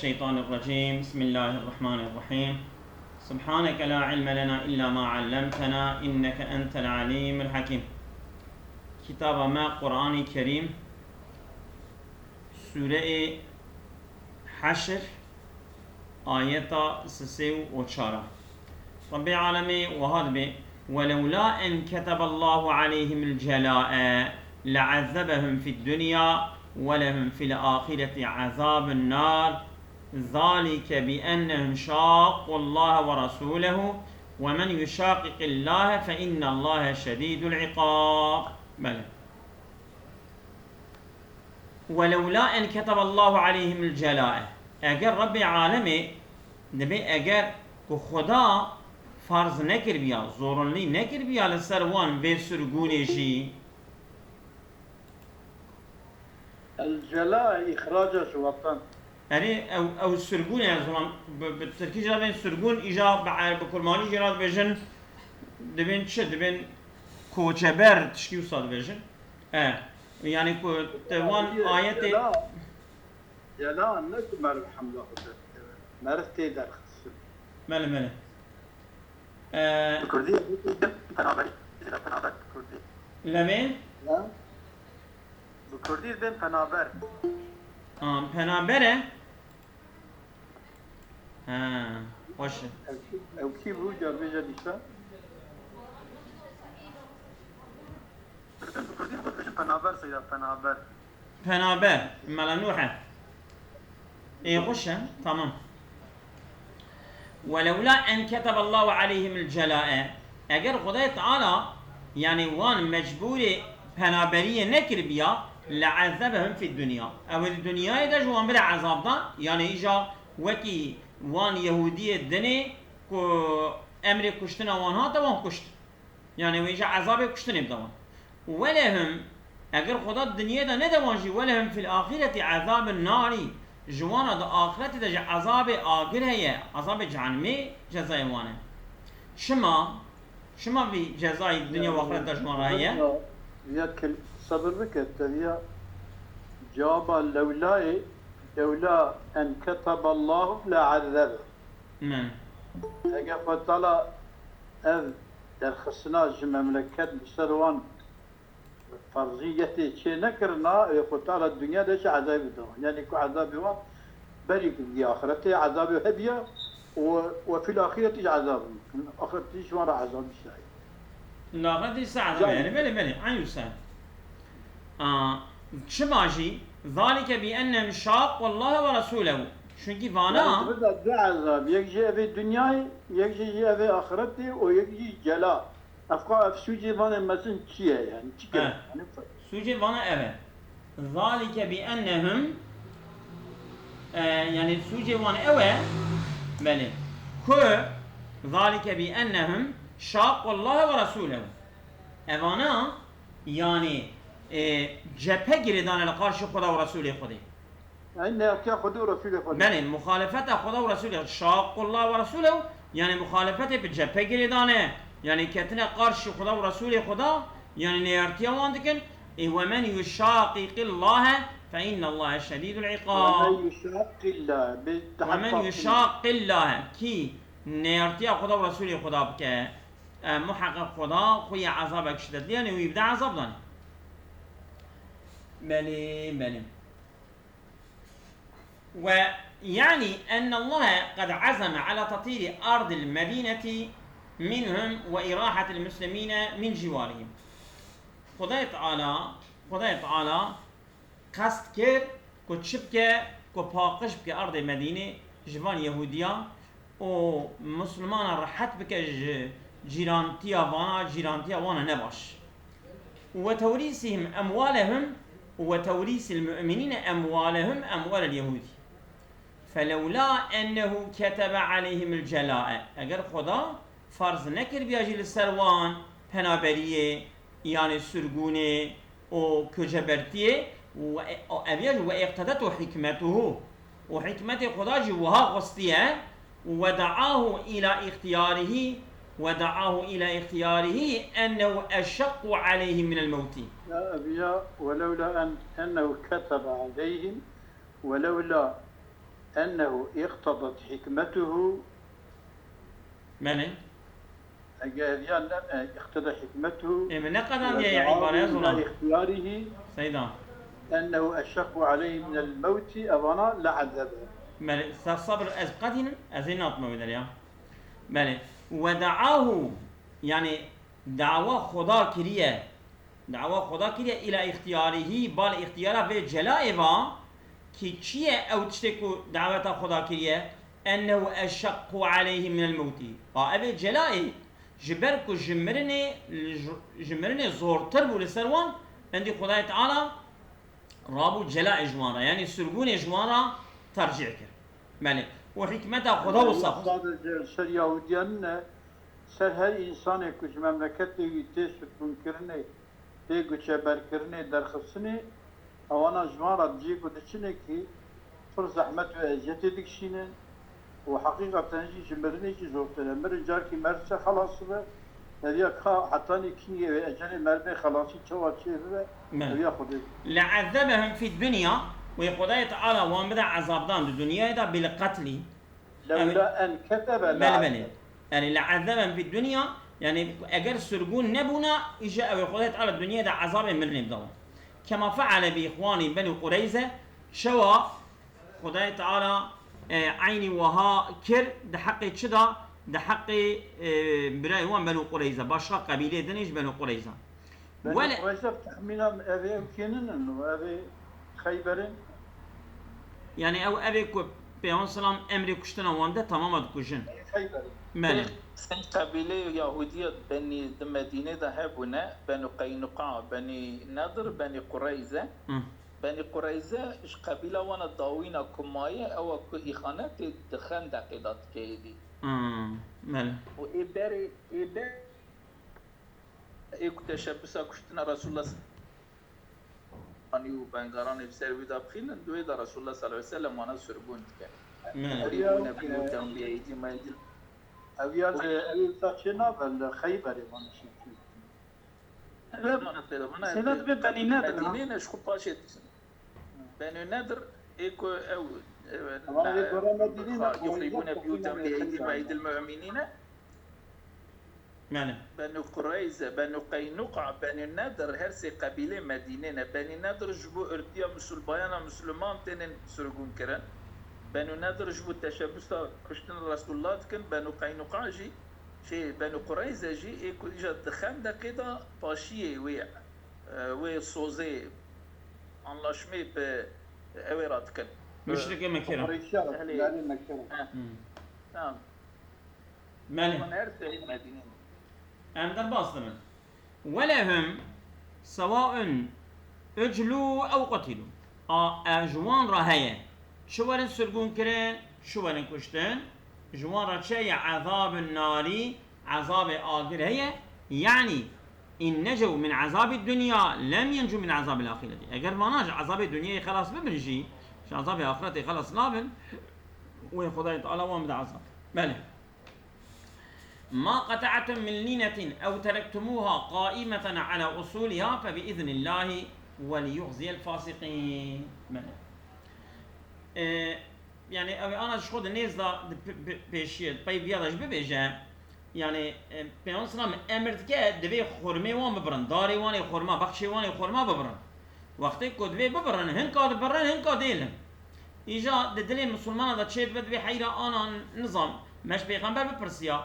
الشيطان الرجيم. بسم الله الرحمن الرحيم. سبحانك لا علم لنا إلا ما علمتنا إنك أنت العليم الحكيم. كتاب ما قرآن كريم سورة حشر آية سسيو وشارة. رب العالمين وهذا به ولولا أن كتب الله عليهم الجلاء لعذبهم في الدنيا ولهم في الآخرة عذاب النار ذلك بأنهم شاقوا الله ورسوله ومن يشاقق الله فإن الله شديد العقاب. بلى. ولولا أن كتب الله عليهم الجلاء اگر رب العالمين نبي اگر خدا فرض نکر بیا زورنلی نکر بیا لسر وان به سرگونشی الجلاء إخراج وطن يعني او السرگون يعني زمان بالتركي جرابين سرگون إجا بكرماني جراد بيجن دبين چه دبين كوچبر تشكي وصاد بيجن يعني توان آيات جلاء نكمل الحمد لله مرتي درخص ماله الكردية فنابر كردي لمين؟ لا الكردية بين فنابر پنابره باشه أو كيف هو جاب بيجا ديشا فنابر سيدا فنابر پنابر ملنوحة ايه خوشه تمام. ولولا أن كتب الله عليهم الجلاء اگر خدای تعالى يعني وان مجبور پنابریه نکر بیا لعذبهم في الدنيا او الدنيا دا جوان بلا عذاب دا يعني اجا وكي وان يهودية دني كو امر كشتنا وانها دوان كشت يعني ويجا عذاب كشتنا بدوان ولهم اگر خدا الدنيا دا ندوانجي ولهم في الآخرة عذاب النار جوانا دا آخرت دا عذاب آخر هي عذاب جهنمي جزاء وانه شما في جزاء الدنيا وآخرت دا جوانا هي ياكل صبر بك التبيع جواب لولا أن كتب الله لعذبه اگر فتلا اذ در خصناج مملكت بسروان فرضيتي شيء نكرنا يقول الدنيا ده عذاب دوام يعني كو عذاب وان بريك في آخرته عذاب هبيا وفي الآخرة عذاب آخرته شو مرة عذاب الشيء لا غادي ساعة يعني بلي عين ساعة شماجي ذلك بأنهم شاقوا الله ورسوله شنكي فانا بدأ عذاب يجي في الدنيا يجي في آخرته ويجي جلاء أفكار سوجي فانا مثلا شيء يعني شيء سوجي فانا ذلك بأنهم يعني سوجي فانا بلي كو ذلك بأنهم شاقوا الله ورسوله اوانا يعني جبهه گردان لقارش خدا و رسول خدا يعني كيا خدا و رسول خدا بله مخالفت خدا و رسول شاق الله و رسوله يعني مخالفت به جبهه گردانه يعني كتنا قارش خدا و رسول خدا يعني نيرتيا واندكن ومن يشاقق الله فإن الله شديد العقاب ومن يشاق الله كي نيرتيا خدا و رسول خدا بك محقق خدا خوی عذابك شدد يعني ويبدأ عذاب داني بلي ويعني أن الله قد عزم على تطهير أرض المدينة منهم وإراحة المسلمين من جوارهم. خدای تعالى قصد کرد که چبکه که پاقش بکه أرض مدينة جوان يهوديا و مسلمان راحت بکه جيرانتيا وانا نباش وتوريثهم أموالهم وتوريث المؤمنين أموالهم أموال اليهود فلولا أنه كتب عليهم الجلاء اگر خدا فرض نكر بياجي للسروان پنابريه يعني سرگونه و كجبرتيه واقتدته حكمته وحكمة خدا جوها غصتيه ودعاه إلى اختياره أنه أشق عليهم من الموت. يا أبياء ولولا أنه كتب عليهم ولولا أنه اقتضت حكمته بله أجازيان اقتضى حكمته من نقدم يا ودعاه عبارة يا إلى زلمة اختياره سيدا أنه أشق عليه من الموت أظنا لعذبه. بله الصبر از قدين أزينات ما بدريا بله ودعاه يعني دعوة خدا كريه دعوة خدا كريه إلى اختياره بال اختياره في جلائه كي چیه او تشتكو دعوة خدا كريه انه اشق عليه من الموت ابي جلائي جبركو جمرني زورتر بو لسروان عندي خدا تعالى رابو جلاء جوارا يعني سرقون جوارا ترجع كر مالك وحكمته خدا وصف صادق سر يهوديان سر هر إنسان كش مملكته تسكن كرنه تيجو شبر كرنه درخصنه أوانا جمارة تجيكو دشنه كي فر زحمت وأزيت دكشينه وحقيقة تنجي جمرنه كي زورتنا مرجع كي مرسى خلاص به هذيا حتى نكني أجل مرمي خلاصي شو أشياء هذيا خدي لعذبهم في الدنيا ويقضي تعالى وان بدا عذاب دان الدنيا دا بالقتل لولا أن كتب بل يعني لعذبهم في الدنيا يعني اگر سرقون نبونا اجا ويقضي تعالى الدنيا دا عذاب مرني بدوا كما فعل بإخواني بني قريزة شوا خدای تعالی عینی وها کر ده حقی چدا ده حقی برای وان بنو قریزه باشا قبیله دنیش بنو قریزه ولا قريزة تحمينا أبي يمكنن إنه أبي خيبرين يعني او ابي کو پیامبر سلام امر کشتن وانده تمام کشن خيبرين ماله سن قبيلة يهودية بني المدينة ذهبنا بني قينقاع بني نضر بني قريزة بني قريزة إيش قبيلة وانا ضاوينا كماية أو كو إخانات دخان دقيقات كيدي ماله وإبري إيكو تشبسا كشتنا رسول الله أنيو بنغران بسر ويدا بخيل دوي دا رسول الله صلى الله عليه وسلم وانا سربون تكا يريدون بيوتهم بأيدي ما يجل أبي تاشينا بالخيبرين وانا شيء سند ببني نادر مدينة شكو باشيت بني نادر إيكو أو يخربون بيوتهم بأيدي ما يجل المؤمنين ماله بنو قريزة بنو قينقاع بنو نادر هرسي قبيلة مدينة بني نادر جبو ارتيا مسلمانا مسلمان تنين سرقون كرن بنو نادر جبو تشبستا كشتن رسول الله تكن بنو قينقاع جي شي بنو قريزة جي ايكو اجا دخان دا كده باشيه وي صوزي انلاشمي ب اويرات كن مشركة مكرة يعني مكرة نعم ماله من هرسي مدينة أندر باصدمن ولهم سواء اجلوا أو قتلوا أجوان رهية شو ورن سرقون كرين شو ورن كشتن جوان رشي عذاب النار عذاب آخر هي يعني إن نجوا من عذاب الدنيا لم ينجوا من عذاب الآخرة أجر ما ناج عذاب الدنيا خلاص ببنجي شو عذاب الآخرة خلاص نابن ويخدع تعالى وام عذاب بله ما قطعتم من لينة أو تركتموها قائمة على أصولها فبإذن الله وليخزي الفاسقين يعني أنا شخود الناس دا بيشيد طيب يادش ببيجا يعني بيان سلام أمرت كه دبي خرمي وان ببرن داري وان خرما بخشي وان خرما ببرن وقتی که دبی ببرن هنکاد برن هنکاد دیلن ایجا ددلی مسلمان دا چید بد بی حیرا آنا نظام مش پیغمبر بپرسیا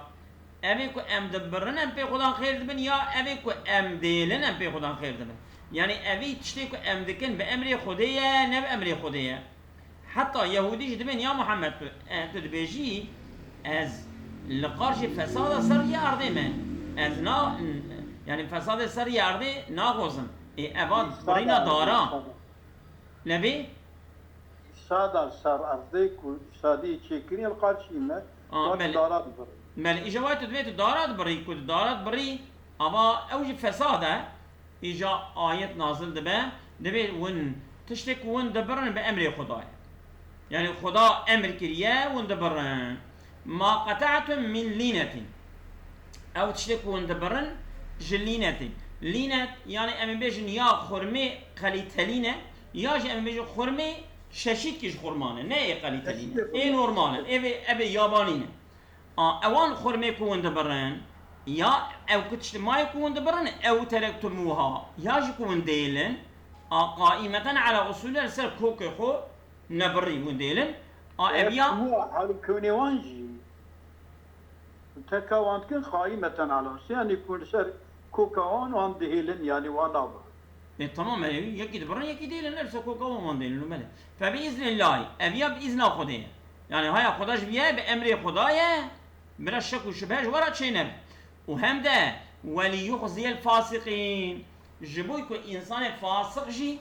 اوی کو ام دبرن ام پی خدا خیر دبن یا اوی کو ام دیلن ام پی خدا خیر دبن يعني اوی تشتی کو ام دکن به امر خدایه نه به امر خدایه حتى يهودي جدبن يا محمد تدبيجي از لقارش فساد سر يارده من از نا يعني فساد سر يارده ناغوزم اباد برينا دارا نبي سادا سر أرضيك وسادي تشكرين القارشي ما مال دارات بري مال إجابات تدبيت دارات بري كود دارات بري أبا أوج فساده إجا آية نازل دبي ون تشتك ون دبرن بأمر خداي يعني خدا أمر كريا ون دبرن ما قطعتم من لينة أو تشتك ون دبرن جلينة لينة يعني أمن بيجن يا خرمي قليتلينة يا جي أمن بيجن خرمي ششید کش خورمانه نه ای قلیتلینه ای نورمانه ای یابانینه اوان خورمه کون دبرن یا او کتشت مای کون دبرن او تركتموها یا جي کون دیلن قائمة على أصول السر كوكي خو نبري ونديلن أبيا هو حال كوني وانجي تكاوان كن قائمة على يعني يكون سر كوكاوان وان دهيلن يعني ونابر تمام يكيد برن يكيد ديلن نفسه كوكا ونديلن ماله فبإذن الله أبيا بإذن خداه يعني هاي خداش بيا بأمر خدايا بلا شك وشبهه ولا شيء نبي وهم ده وليخزي الفاسقين جبوي كو إنسان فاسق جي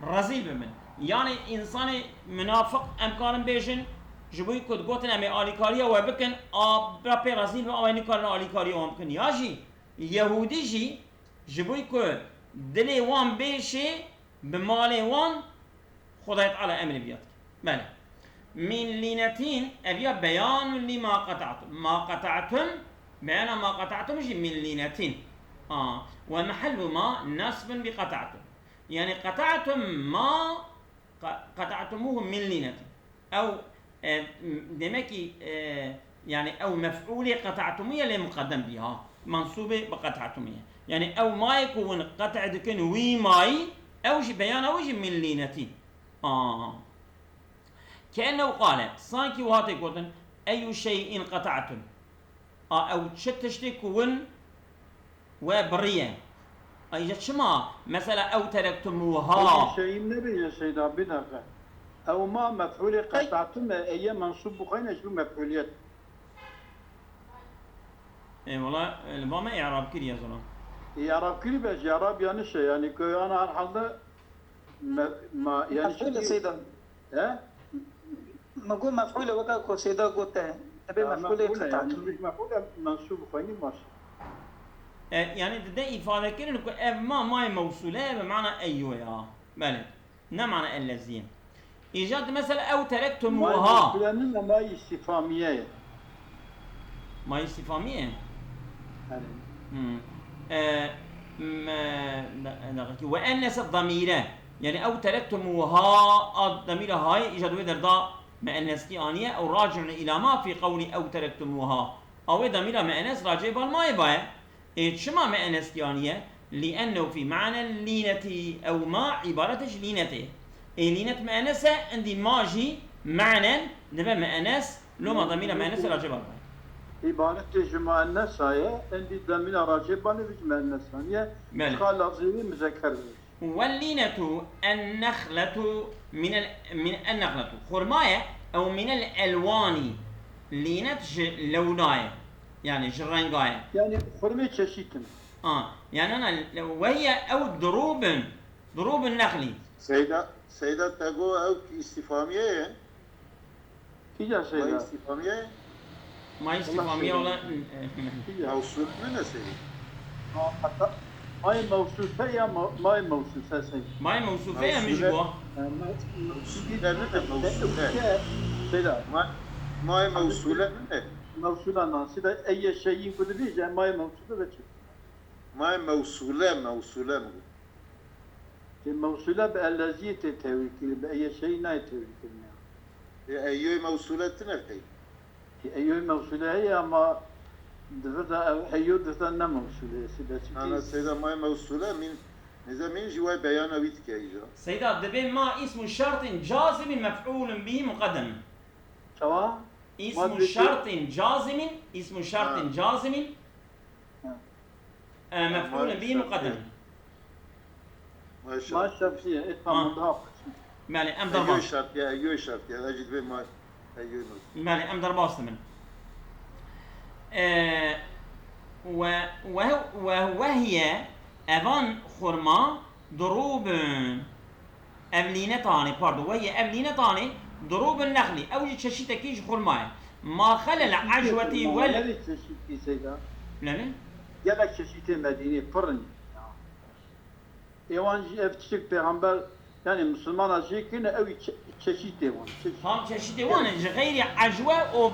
رزيل بمن يعني إنسان منافق أمكان بيجن جبوي كو تقوتن أمي آليكاريا وبكن برابي رزيل بمن أويني كارن آليكاريا ومكن ياجي يهودي جي جبوي كو دلي وان بيشي بمالي وان خدايت على أمر بياتك بله من لينتين أبيا بيان لما قطعتم ما قطعتم بيان ما قطعتم جي من لينتين ومحل ما نصب بقطعتم يعني قطعتم ما قطعتموه من لينة أو دمكي يعني أو مفعول قطعتمية لمقدم بها منصوبة بقطعتمية يعني أو ما يكون قطع دكن وي ماي أو جي بيان أو جي من لينة كأنه قال صانكي وهاتي قلتن أي شيء قطعتم أو شتشتي كون وبرية أي شما مثلا أو تركتموها شيء نبي يا سيد عبدنا أو ما مفعول قطعتم أي منصوب بخينا شو مفعوليات إيه والله الباما إعراب كري يا زلمة إعراب كري بس إعراب يعني شيء يعني كي أنا الحظ ما يعني مفعول سيدا ها نقول مفعول وكا سيدا قلت تبي مفعول قطعتم مش مفعول منصوب بخينا ماشي يعني ده إفادة كده إنه ما موصولة بمعنى أيوة يا بلى نه معنى الذين إيجاد مثلا أو تركتموها لأننا ما استفهامية ما استفهامية وأنس الضميرة يعني أو تركتموها الضميرة هاي إيجاد ودر دا مأنستي آنية أو راجع إلى ما في قول أو تركتموها أو ضميرة مأنس راجع بالما يبايا شما مأنس يعني لأنه في معنى اللينة أو ما عبارتش لينته لينة مأنسة عندي ماجي معنى نبقى مأنس لو ما ضمير مأنس راجبا عبارة جمع الناس هي عندي ضمير راجبا بجمع الناس هي خال لفظي مذكر واللينة النخلة من النخلة خرماية أو من الألوان لينة لوناية يعني جرنقاية يعني خرمي تشيتن يعني أنا وهي أو ضروب النخل سيدة تقول أو استفهامية كيف سيدة استفهامية ما استفهامية ولا موصول من سيدة ماي موصوفة يا ماي موصوفة سيدة ماي موصوفة مش جوا سيدة ماي موصولة موصولة ناصدة أي شيء يقول بيجي ماي موصولة بتشوف ماي موصولة الموصولة بالذي تتوكل بأي شيء لا يتوكل أي موصولة تنفي أي موصولة هي أما دفتا أيو دفتا موصولة سيدة أنا سيدة ماي موصولة من إذا من جوا بيان ويت كيجا سيدة دبين ما اسم شرط جازم مفعول به مقدم سواء اسم شرط جازم مفعول به مقدم ما الشرطية إتقام مضاف مالي أم أيوه درباس شرط يا أجد بين ما أيوه مالي أم درباس من وهي أفان خرما ضروب أبلينتاني وهي أبلينتاني ضروب النخل أوجد ششيتا كيش خرماي ما خلل عجوتي ولا لا تشيتي سيدة لا يلا ششيتي مدينة فرن ايوان افتشك پیغمبر يعني مسلمان اشي كنا اوي تشيتي وان هم ششيتا وانا غير عجوة او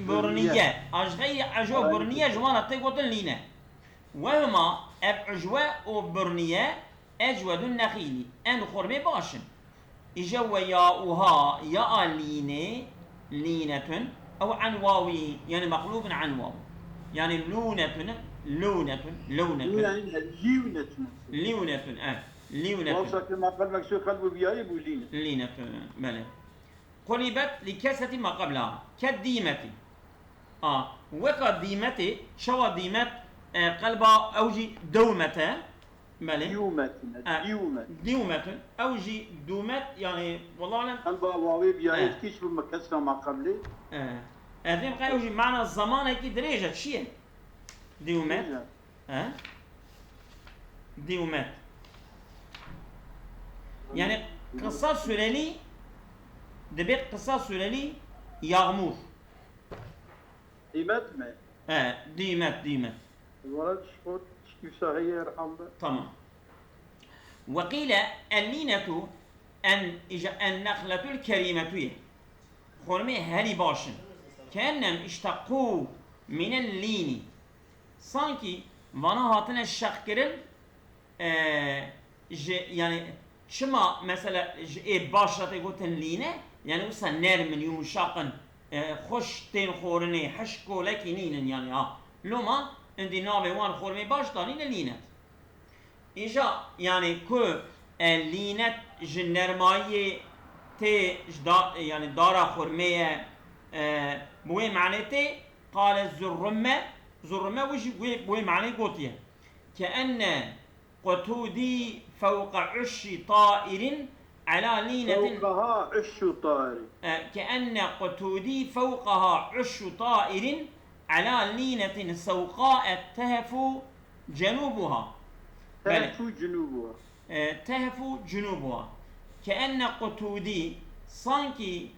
برنية غير عجوة برنية جوانا تقوتن لينا وهما اب عجوة او برنية اجود النخيل ان خرمي باشن إجوا ياؤها يا لينة لينة أو عن واوي يعني مقلوب عن واو يعني لونة لونة لونة ليونة ليونة ليونة وصلت ما قلبك شو قلبه بيايب ولينة لينة بلى قلبت لكسة ما قبلها كالديمة وكالديمة شو ديمة قلبها أوجي دومة بلى ديومة أوجي دومة يعني والله أعلم قلبها واوي بيايب كيش بمكسرة ما قبله هذين قال أوجي معنى الزمان هيك درجة شيء ديومة ديومات يعني قصة سلالي دبيت قصة سلالي يغمور ديمت ما ديمات الولد شفت كيف صحيح يرحم الله تمام وقيل اللينة أن النخلة الكريمة خرمي هالي باشن كأنهم اشتقوا من اللين سانكي وانا هاتنا الشخكرن يعني شما مثلا باشرة قوتن لينة يعني وصا نرمن يمشاقن خوش تين خورني حشكو لكي نينن يعني لما اندي نابي وان خورمي باش دارين لينة إجا يعني كو لينة جنرماية تي يعني دارا خورمية بوي معناتي قال زرمة وجي بوي معني قوتيه كأن قتودي فوق عش طائر على لينة فوقها عش طائر كأن قتودي فوقها عش طائر على لينة سوقاء تهف جنوبها تهف جنوبها كأن قتودي صانكي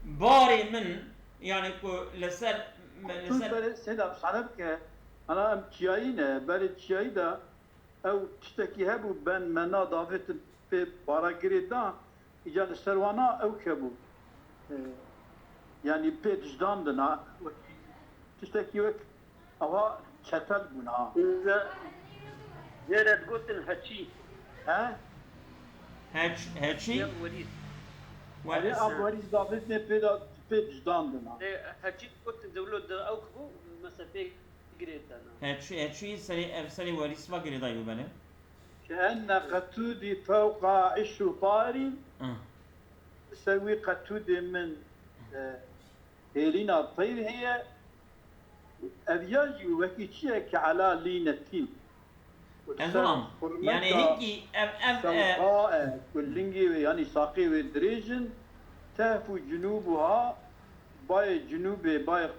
باري من يعني لسر سيدا بصحنبك أنا امتياينة بل تشايدا أو تشتكي هبو بان منا ضافت في باراغريدا إجا السروانا أو كبو يعني بيت جداندنا تشتكي وك أوا تشتل بنا زيادة قلت الهاتشي هاتشي ولی آبواری ضافت بيت جداندنا هاتشي قلت دولود أو كبو مثلا في قريتنا هاتشي سري وريس ما قريدا يبالي كأن قتودي فوق عش طائر تسوي قتودي من هيلينا الطير هي أبياجي وكيتشيك على لينتين أزلام يعني هيك سوقاء كلنجي يعني ساقي ودريجن تهفو جنوبها باي جنوبي باي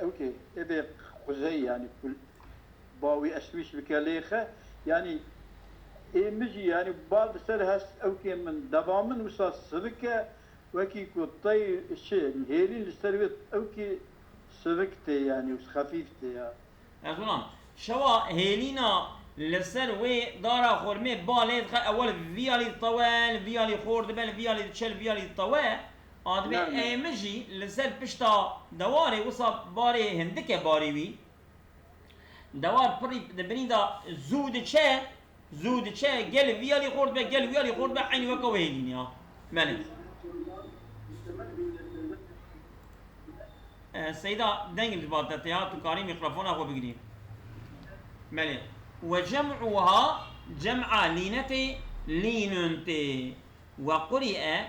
اوكي ابي قزي يعني كل باوي اشويش بكاليخه يعني مجي يعني بعض سرهس اوكي من دبامن وصا سبكه وكي كطي الشيء هيلين السرويت اوكي سبكتي يعني وخفيفتي يعني أزلام شوا هيلينا لسر وي دارا خورمي باليد اول فيالي طوال فيالي خورد بل فيالي تشل فيالي طوال ادبي اي مجي لسر بشتا دواري وصا باري هندكه باري وي دوار بري دبنيدا زود تشا قال فيالي خورد بل قال فيالي خورد بل عيني وكوهيلين يا مالك سيدا دنجل باتت يا تكاري ميكروفون اخو بقري مالك وجمعها جمع لينتي ليننتي وقرئ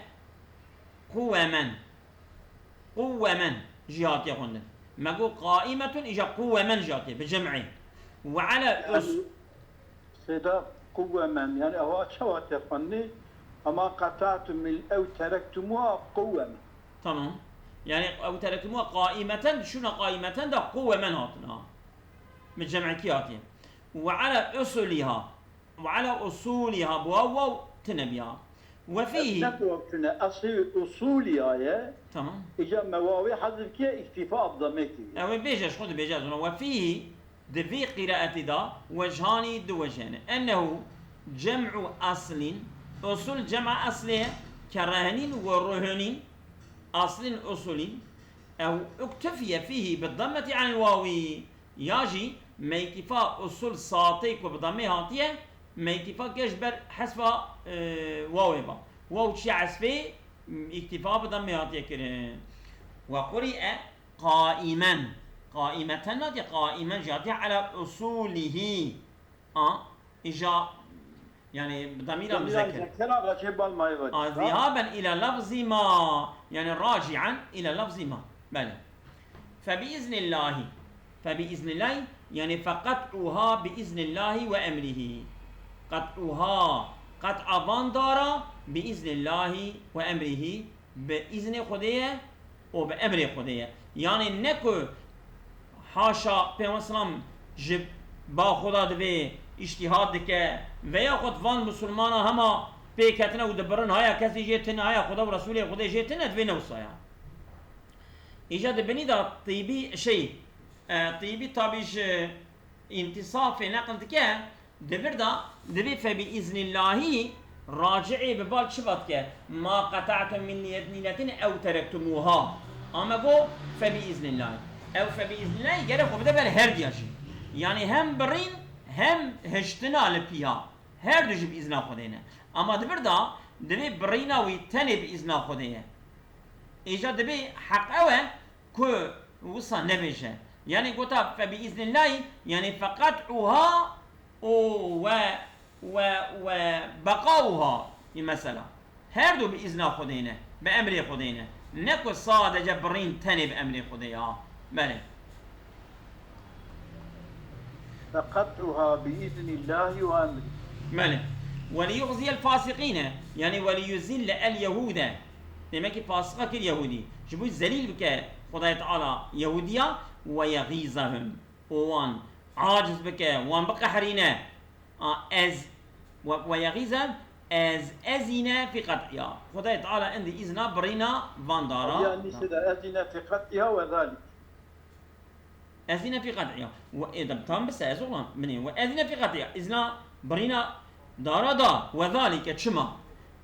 قوما جهات يقولن ما قو قائمة إجا قوما جهات بجمعه وعلى سيدا قوما يعني أهو شوات يقولني أما قطعتم أو تركتموها قوما تمام يعني أو تركتموها قائمة شنو قائمة ده قوما هاتنا من جمع كياتي وعلى أصولها بواو تنبيها وفيه أصولها يا تمام إجا مواوي حذف كي اكتفاء بضميتي أو بيجاش خد بيجاز وفيه دفي قراءة دا وجهان دو وجهان أنه جمع أصل جمع أصلها كرهن ورهن أصل أصول أو اكتفي فيه بالضمة عن الواوي ياجي ما يكفى أصول ساطيك وبضمي هاتية ما يكفى كيشبر حسب واوي با ووشي عسفي اكتفاء بضم هاتي كرن وقرئ قائما قائمة نادي قائما جاتي على أصوله إجا يعني بضمير مذكر ذهابا إلى لفظ ما يعني راجعا إلى لفظ ما بلى فبإذن الله يعني فقطعها بإذن الله وأمره قطعها قطع باندارا بإذن الله وأمره بإذن خديه وبأمر خديه يعني نكو حاشا پیغمبر اسلام جب با خدا دوی اجتهاد دکه و یا خود وان مسلمان هما پیکتنه و دبرن هایا کسی جیتنه هایا خدا و رسول خدا جیتنه دوی نوسایا ایجاد بنی دا طیبی شی طیبی تابیش انتصاف نقل دکه دبر دا دوی فبإذن الله راجعی ببال شبات که ما قطعتم من نیلتین او ترکتموها اما گو فبإذن الله او فبإذن الله يقرأ خب ده بل هر دياشي يعني هم برين هم هشتنا لبيها هر دوجي بإذن خدينا اما ده بردا ده برينا ويتني بإذن خدينا ايجا ده حق اوه كو وصا نبيشه يعني قلتا فبإذن الله يعني فقطعها وبقاؤها مثلا هر دو بإذن خدينا بأمر خدينا نكو صادة برين تني بأمر خدينا بله فقطعها بإذن الله وأمره بله وليخزي الفاسقين يعني وليذل اليهود لما كي فاسقة كاليهودي شبو الزليل بك خداية تعالى يهودية ويغيظهم وان عاجز بك وان بقى حرينة ويغيظهم أزنا في قطعها خداية تعالى عند إذنا برينا فاندارا يعني سيدا أزنا في قطعها وذلك أذن في قطعها وإذا بتم بس أزولا مني وأذن في قطعها إذن برينا داردا وذلك شما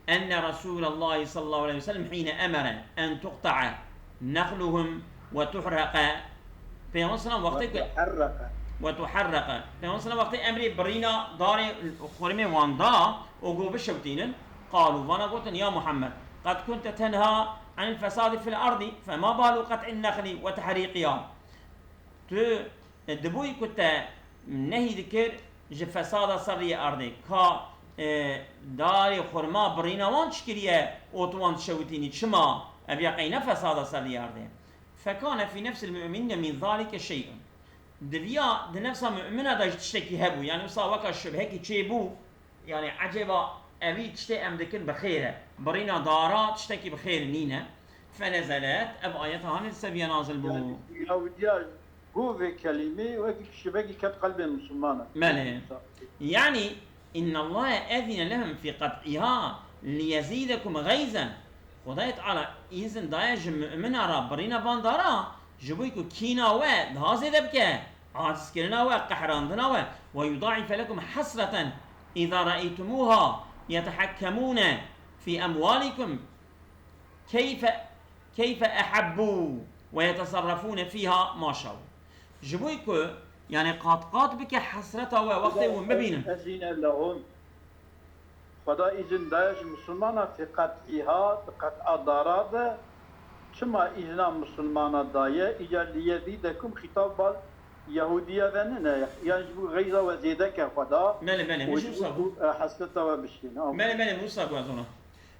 أن رسول الله صلى الله عليه وسلم حين أمر أن تقطع نخلهم وتحرق في وصلنا وتحرق في وصلنا وقت أمر برينا دار خرمي واندا وقو بشوتين قالوا وانا قلت يا محمد قد كنت تنهى عن الفساد في الأرض فما بال قطع النخل وتحريقها تو دبوی کتا نهی دکر جه فساد سری ارده کا داری خورما برینوان چکریه اوتوان شوتینی چما ابی قینا فساد سری ارده فكان في نفس المؤمنين من ذلك شيء دبيا دنفس المؤمنة دا تشتكي هبو يعني وصا وكا الشبه هكي تشيبو يعني عجبا ابي تشتكي ام دكن بخيره برينا دارا تشتكي بخير نينا فنزلت اب ايتها نسبيا نازل بو يعني هو في كلمة وهيك شبكة كانت قلب المسلمان ماله يعني إن الله أذن لهم في قطعها ليزيدكم غيظا خدايت على إذن دايج مؤمنا را برينا باندارا جبويكو كينا واد هازي دبكه عاجز كرنا وقحراندنا ويضاعف لكم حسرة إذا رأيتموها يتحكمون في أموالكم كيف أحبوا ويتصرفون فيها ما شاءوا جبويكو يعني قاط بك حسرته ووقته ومبينه أزين لهم خدا إذن دايش مسلمانا في قطعها قطع دارات كما إذن مسلمانا داية إجا ليزيدكم خطاب بال يهودية ذننا يعني جبو غيظة وزيدك خدا مالي مش مصابو حسرته وبشتين مالي مصابو أظنه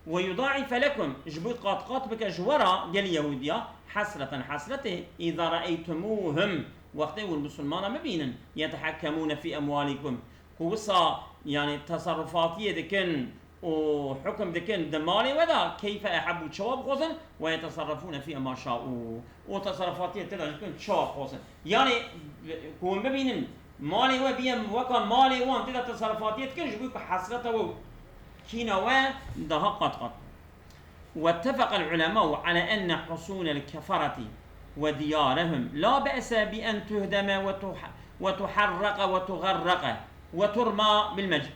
ويضاعف لكم جبوت قاط بك جورا قال يهودية حسرته إذا رأيتموهم وقته والمسلمان مبينا يتحكمون في أموالكم قوصا يعني تصرفاتية دكن وحكم دكن دمالي وذا كيف أحبوا شواب خوزن ويتصرفون في ما شاءوا وتصرفاتية تلا دكن شواب خوزن يعني هو مبينا مالي وبيم وكان مالي وان تلا تصرفاتية دكن جبوك حسرته كينوا دها قط واتفق العلماء على أن حصون الكفرة وديارهم لا بأس بأن تهدم وتحرق وتغرق وترمى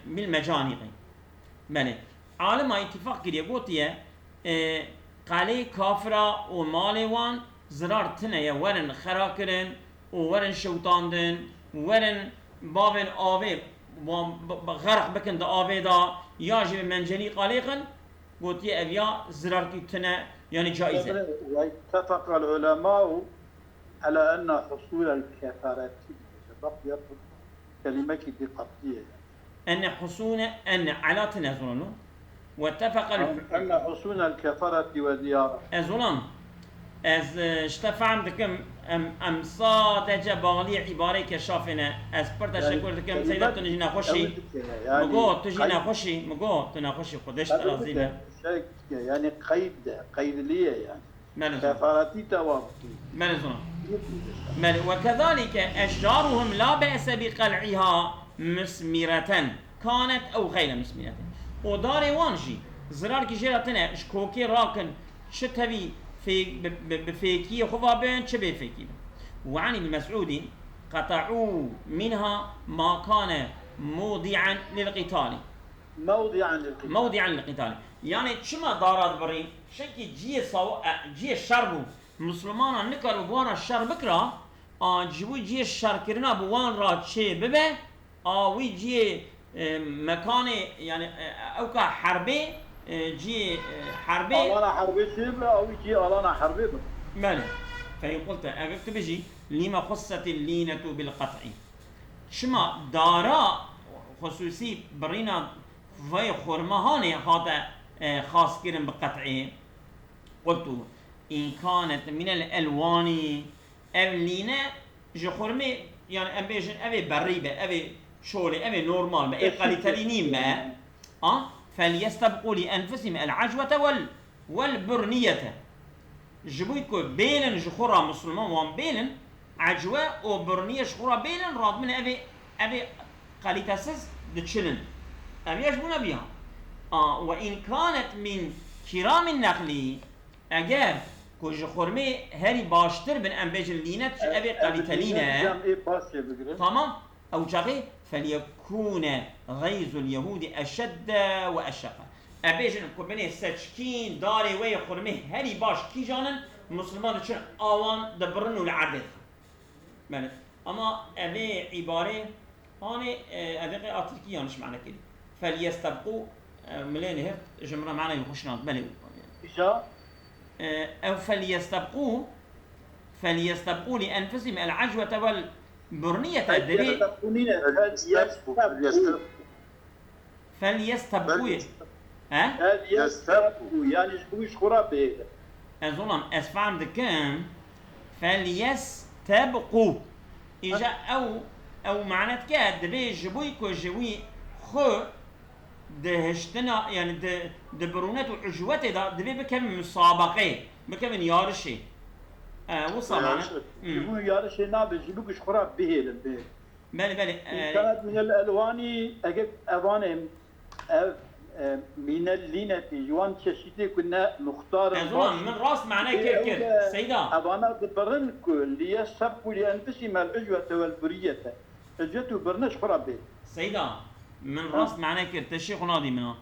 بالمجانق بله عالم اتفاق كده قوتيه قالي كافرة ومالي وان زرار تنيا ورن خراكرن وورن شوطاندن ورن بابن آوه غرق بكن دا آوه دا ياجب منجني قاليقن قوتي أبيا زرار كتنا يعني جائزة. اتفق العلماء على أن حصول الكفارة بقيت كلمة دي قطعية أن حصول أن على تنازلون واتفق أن حصول الكفارة وديارة أزولان از اشتفعم دكم ام صادجه باغلی عباره کشافنه از پر تشکر دکم سیدا تو نجی نخوشی مگو تو جی نخوشی مگو تو نخوشی خودش ترازیله يعني قيد ليه يعني ماله كفارتي توابتي ماله ماله وكذلك أشجارهم لا بأس بقلعها مسمرة كانت أو غير مسمرة ودار وانجي زرار كي جيراتنا اشكوكي راكن شتبي في بفيكي خفابين شبه فيكي وعن ابن مسعود قطعوا منها ما كان موضعا للقتال موضعا للقتال يعني شما دارات برين شكي جي الشربو مسلمان نكر بوانا الشر بكرا جوي جي الشر كرنا بوان را چه ببه وي جي مكان يعني اوكا حربي جي حربي الانا حربي شبه او جي الانا حربي ماله فإن قلت أقلت بجي لما خصت اللينة بالقطع شما دارا خصوصي برينا في خرمهاني هذا خاص كرم بقطعه قلت إن كانت من الألوان اللينة جو خرمي يعني أبيجن أبي بريبة أبي شولي أبي نورمال بأي قليتلينين ما فليستبقوا لأنفسهم العجوة والبرنية جبويكو بيلن جخورا مسلمان وان بيلن عجوة وبرنية جخورا بيلن راد من أبي قليتسز دتشلن أبي يجبون بيها وإن كانت من كرام النقل أجر كو جخورمي هاري باشتر بن أنبيج اللينة أبي قليتلينة تمام أو جاغي فليكون غيظ اليهود أشد وأشق أبيجن كوبني سچكين داري وي خرمي هري باش كي جانن مسلمان چون آوان دبرن والعدد بله اما أبي عبارة هاني أبي أتركي يانش معنى كده فليستبقوا ملين هيك جمرة معنا يخشنا بله أو فليستبقوا لأنفسهم العجوة والبرنية الدبي فليستبقوا يستبقوا يعني شويش خرابة أظن أسفعم دكان فليستبقوا إجا أو معنات كاد دبي جبويكو جوي خو دهشتنا يعني دبرونات وعجوته دا دبي بكم مسابقة بكم يارشي وصل معنا جبو يارشي نابي جبوكش خراب بهيل بله كانت من الألوان أجب أوانهم من اللينة جوان تشيتي كنا مختار أظن من راس معناه كير سيدا أبانا دبرن كل ليسبقوا لأنفسهم العجوة والبرية الجوة برنش خرابي سيدا من راس معناه كير تشيخ ناضي منها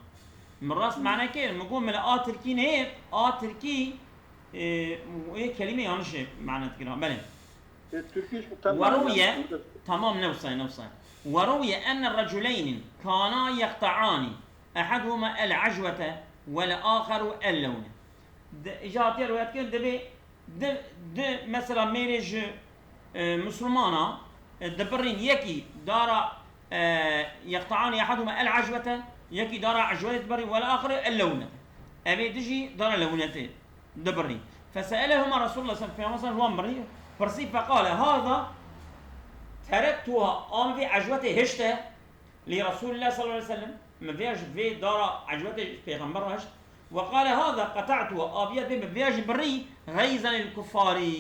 من راس معناه كير نقول من تركي نهير تركي ايه كلمة يانش معنى تكرار بله وروي تمام نوصل وروي أن الرجلين كانا يقطعان أحدهما العجوة والآخر اللون إجابتي روايات كده دبي مثلا ميرج مسلمانا دبرين يكي دارا يقطعان أحدهما العجوة يكي دارا عجوة دبرين والآخر اللون أبي تجي دارا لونتين دبرين فسألهما رسول الله صلى الله عليه وسلم بري فرسي فقال هذا تركتها في عجوته هشته لرسول الله صلى الله عليه وسلم ما فيهاش في دار عجوته بيغمبر هشت وقال هذا قطعته ابيض ما فيهاش بري غيظا للكفار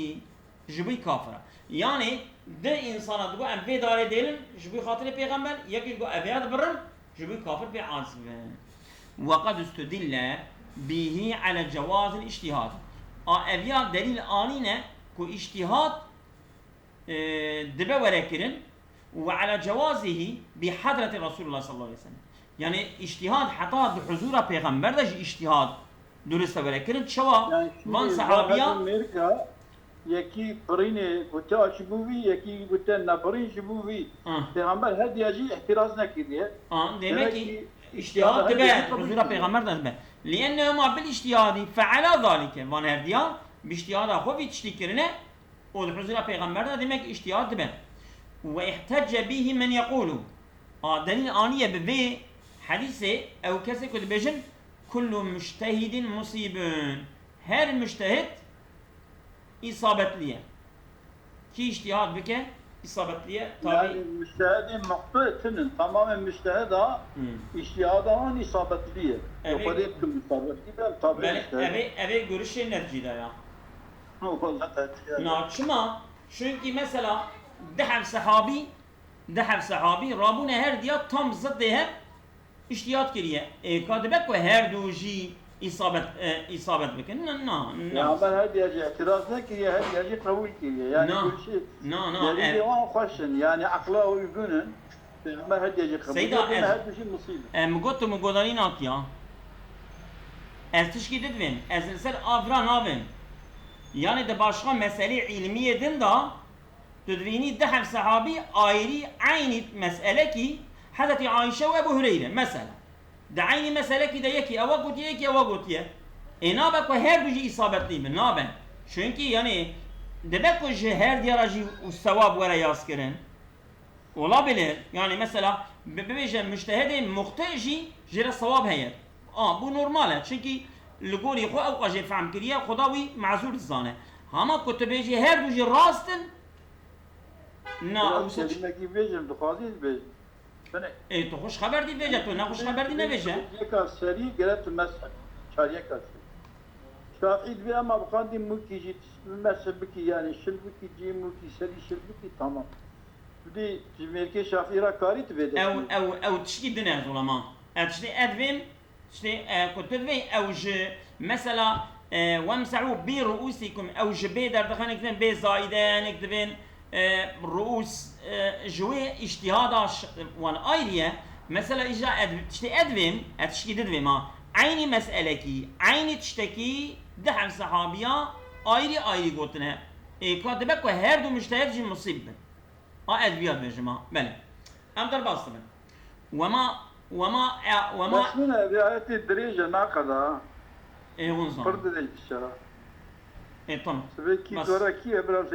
جبي كافر يعني ده انسان تقول ام في دار ديلن جبي خاطر بيغمبر يجي يقول ابيض برن جبي كافر بعاصف وقد استدل به على جواز الاجتهاد ابيض دليل انينه كو اجتهاد دبا وركرن وعلى جوازه بحضرة رسول الله صلى الله عليه وسلم يعني اجتهاد حتى بحضور پیغمبر ده اجتهاد درست وركرن شوا وان صحابيا يكي بريني قلت شبوبي يكي قلت نبرين شبوبي پیغمبر هدي اجي احتراز نكيديه ديمكي اجتهاد تبع حضور پیغمبر دادن لانه ما بالاجتهاد فعل ذلك وان هردیا باجتهاد خوی تشتی کرنه و حضور پیغمبر دادن demek اجتهاد تبع واحتج به من يقول دلیل آنیه به حدیثه او کسی که بجن كل مجتهد مصيب her müştehid isabetliye ki اجتهاد bike isabetliye tabi Yani müştehidin muhtuetinin tamamen müştehid ha, iştihadan isabetliye. Evet. Yok değil ki isabetli ben tabi ben müştehid. eve görüşe neticede ya. Vallahi tercih. Na çıma çünkü mesela dehav sahabi rabune her diye tam zıddı hem اجتهاد kiriye. Kadibek ve her duji isabet bikin. Ya ben her diyece itiraz ne ki her diyece kabul ki yani No. bir şey. No. Yani devam hoşsun yani akla uygunun. Ben her diyece kabul. Seyda, Ben ez- her bir şey musibet. مگوتو مگوداری ناکیا از تشکی ددوین از سر آفرا ناوین یعنی ده باشقا مسئله علمیه دن دا تدوینی ده هم صحابی آیری عینی مسئله کی حضرت عایشه و ابو هریره مثلا ده عینی مسئله کی ده یکی اوا گوتیه یکی اوا گوتیه اینا بکو هر دوجی اصابتلی بن نابن çünkü yani demek ki her diyaracı sevap vere yaz kirin olabilir. Yani mesela bebece müştehidi muhteci jere savab heye. Bu normal. Çünkü لقولي خو أو قجي فهم كريه خداوي معزول الزانه. هما كتبيجي her duji rastın. Na Kelime gibi vereceğim, duhaziz vereceğim. تو خوش خبر دی veje تو ne خوش خبر دی ne veje. Yeka seri gelet mezhep. Çariye karşı. Şafii bir ama bu kadar mülkici mezhebi ki yani şilbiki mülki seri şilbiki tamam. Bir Cimrike Şafii rakarit verir. او تشكي دنا زلما. تشتي ادفين تشتي كنت تدوي او ج مثلا وامسحوا برؤوسكم او جبي در دخانك دين بي زايدان كدبين رؤوس جوي اجتهاد وان ايريا مثلا اجا تشتي ادفين تشكي ددوي ما عيني مسألة كي عيني تشتكي دحم صحابيا ايري قوتنا كاتبك وهر دو مجتهد جي مصيبة ادبيات بجماعة بله ام در باستمن وما Başmına riayeti derece ne kadar? ايه ونظام Fırdı değil dışarı. ايه طن Sebeki بس. sonra ki biraz